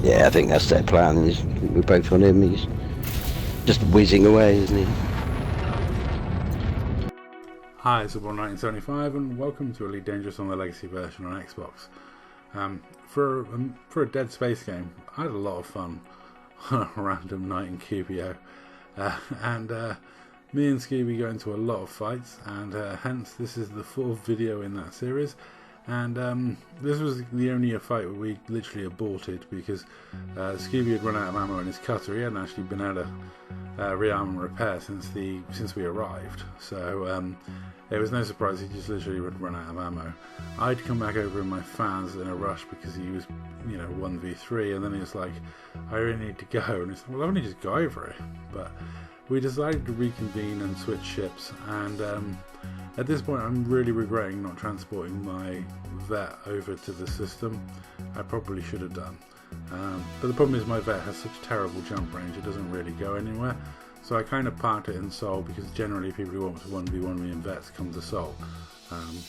Yeah, I think that's their plan. We're both on him. He's just whizzing away, isn't he? Hi, it's Football 1975 and welcome to Elite Dangerous on the Legacy version on Xbox. For a Dead Space game, I had a lot of fun on a random night in Cubio. And me and Scooby got into a lot of fights, and hence this is the fourth video in that series. And this was the only fight where we literally aborted because Scooby had run out of ammo in his cutter. He hadn't actually been able to rearm and repair since we arrived. So it was no surprise he just literally would run out of ammo. I'd come back over in my fans in a rush because he was, 1v3, and then he was like, I really need to go. And it's like, well, I've only just got over it. But we decided to reconvene and switch ships, and at this point I'm really regretting not transporting my vet over to the system. I probably should have done. But the problem is my vet has such terrible jump range, it doesn't really go anywhere. So I kind of parked it in Seoul because generally people who want to 1v1 me in vets come to Seoul.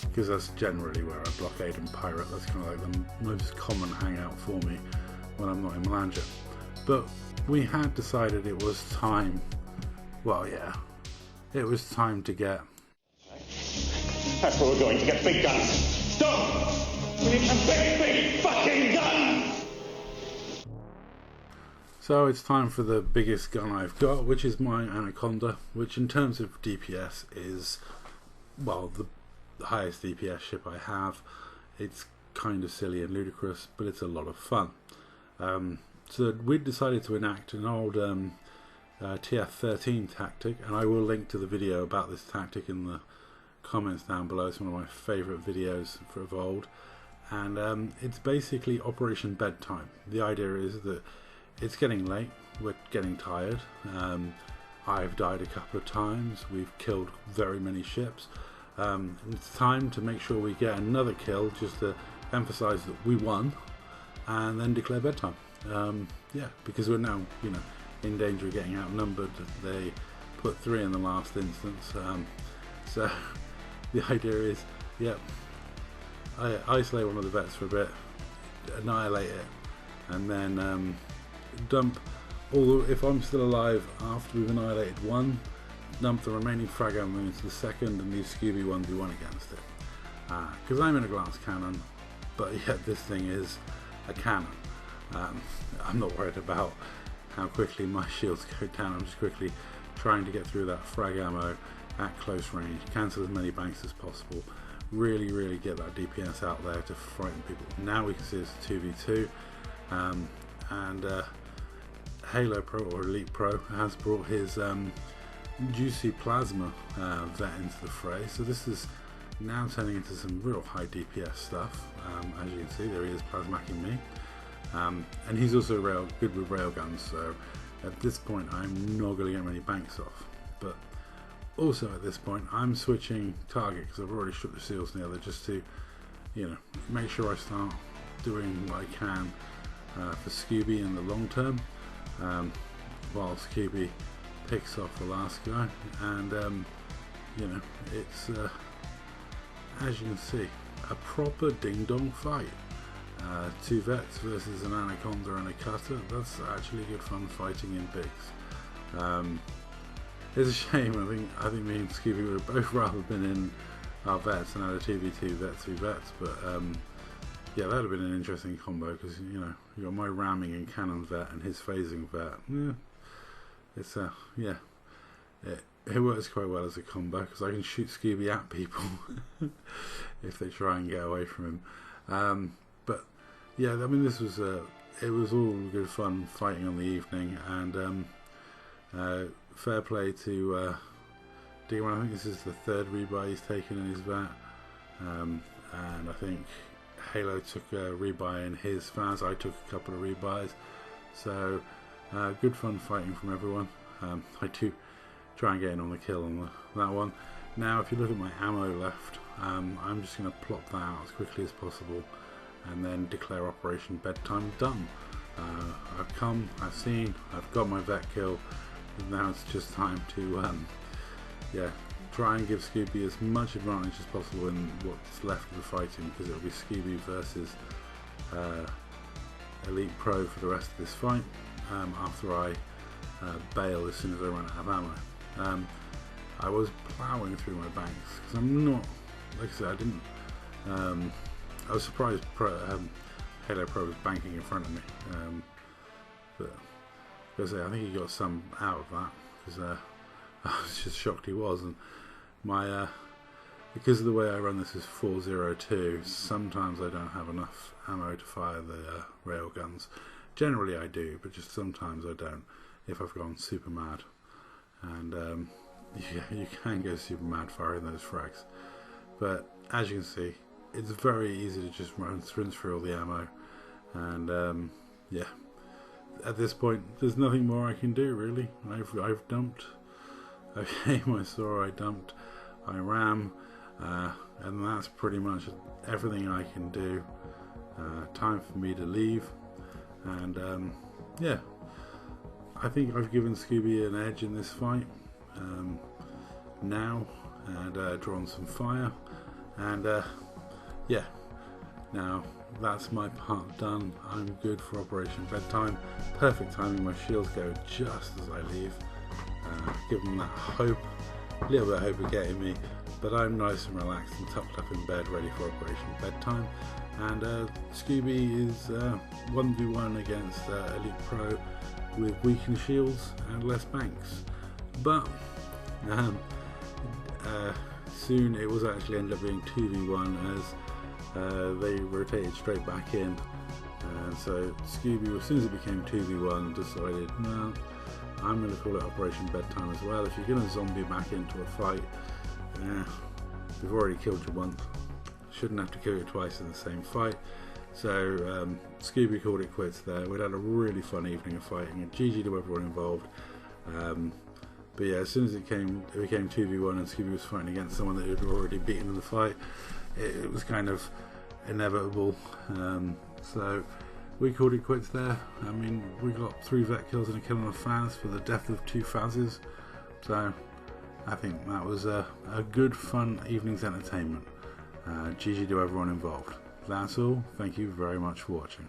Because that's generally where I blockade and pirate. That's kind of like the most common hangout for me when I'm not in Melanja. But we had decided it was time. Well, yeah, it was time to get... That's where we're going to get big guns. Stop! We need some big fucking guns! So it's time for the biggest gun I've got, which is my Anaconda, which in terms of DPS is, well, the highest DPS ship I have. It's kind of silly and ludicrous, but it's a lot of fun. So we decided to enact an old TF13 tactic, and I will link to the video about this tactic in the comments down below. It's one of my favourite videos of old, and it's basically Operation Bedtime. The idea is that it's getting late, we're getting tired, I've died a couple of times, we've killed very many ships, it's time to make sure we get another kill just to emphasise that we won, and then declare bedtime. Yeah, because we're now, in danger of getting outnumbered. They put 3 in the last instance, so the idea is, I isolate one of the vets for a bit, annihilate it, and then dump all if I'm still alive after we've annihilated one, dump the remaining frag ammo into the second and leave Scooby 1v1 against it. Because I'm in a glass cannon, but yet this thing is a cannon. I'm not worried about how quickly my shields go down. I'm just quickly trying to get through that frag ammo at close range, cancel as many banks as possible, really get that DPS out there to frighten people. Now we can see it's a 2v2, and Halo Pro or Elite Pro has brought his juicy plasma vet into the fray, so this is now turning into some real high DPS stuff. As you can see, there he is plasmacking me, and he's also good with railguns, so at this point I'm not going to get many banks off. But also at this point I'm switching target because I've already shook the seals together, just to make sure I start doing what I can for Scooby in the long term, while Scooby picks off the last guy. And it's as you can see, a proper ding-dong fight. 2 vets versus an Anaconda and a cutter. That's actually good fun fighting in bigs. It's a shame. I think me and Scooby would have both rather been in our vets and had a 2v2 vets v vets, but yeah, that would have been an interesting combo because you got my ramming and cannon vet and his phasing vet. Yeah, it's it works quite well as a combo because I can shoot Scooby at people if they try and get away from him. But yeah, I mean, this was it was all good fun fighting on the evening, and fair play to D1. I think this is the 3rd rebuy he's taken in his vet, and I think Halo took a rebuy in his fans. I took a couple of rebuys, so good fun fighting from everyone. I do try and get in on the kill on that one. Now if you look at my ammo left, I'm just going to plop that out as quickly as possible and then declare Operation Bedtime done. I've come, I've seen, I've got my vet kill, and now it's just time to try and give Scooby as much advantage as possible in what's left of the fighting, because it'll be Scooby versus Elite Pro for the rest of this fight after I bail as soon as I run out of ammo. I was ploughing through my banks because I'm not, like I said, I didn't. I was surprised Halo Pro was banking in front of me, but I think he got some out of that because I was just shocked he was. And my because of the way I run this is 402, sometimes I don't have enough ammo to fire the rail guns. Generally I do, but just sometimes I don't if I've gone super mad. And yeah, you can go super mad firing those frags. But as you can see, it's very easy to just rinse through all the ammo. And yeah, at this point there's nothing more I can do really. I've dumped. Okay, I saw I dumped, I ram, and that's pretty much everything I can do. Time for me to leave, and yeah, I think I've given Scooby an edge in this fight now, and drawn some fire, and yeah, now that's my part done. I'm good for Operation Bedtime. Perfect timing, my shields go just as I leave. Give them that hope, a little bit of hope of getting me, but I'm nice and relaxed and tucked up in bed ready for Operation Bedtime. And Scooby is 1v1 against Elite Pro with weakened shields and less banks, but soon it was actually ended up being 2v1 as they rotated straight back in, and so Scooby, as soon as it became 2v1, decided, no, I'm going to call it Operation Bedtime as well. If you're going to zombie back into a fight, we've already killed you once, shouldn't have to kill you twice in the same fight. So Scooby called it quits there. We'd had a really fun evening of fighting, and GG to everyone involved. But yeah, as soon as it became 2v1 and Scooby was fighting against someone that had already beaten in the fight, it was kind of inevitable. So we called it quits there. I mean, we got 3 vet kills and a kill on a Faz for the death of 2 Fazes. So I think that was a good, fun evening's entertainment. GG to everyone involved. That's all. Thank you very much for watching.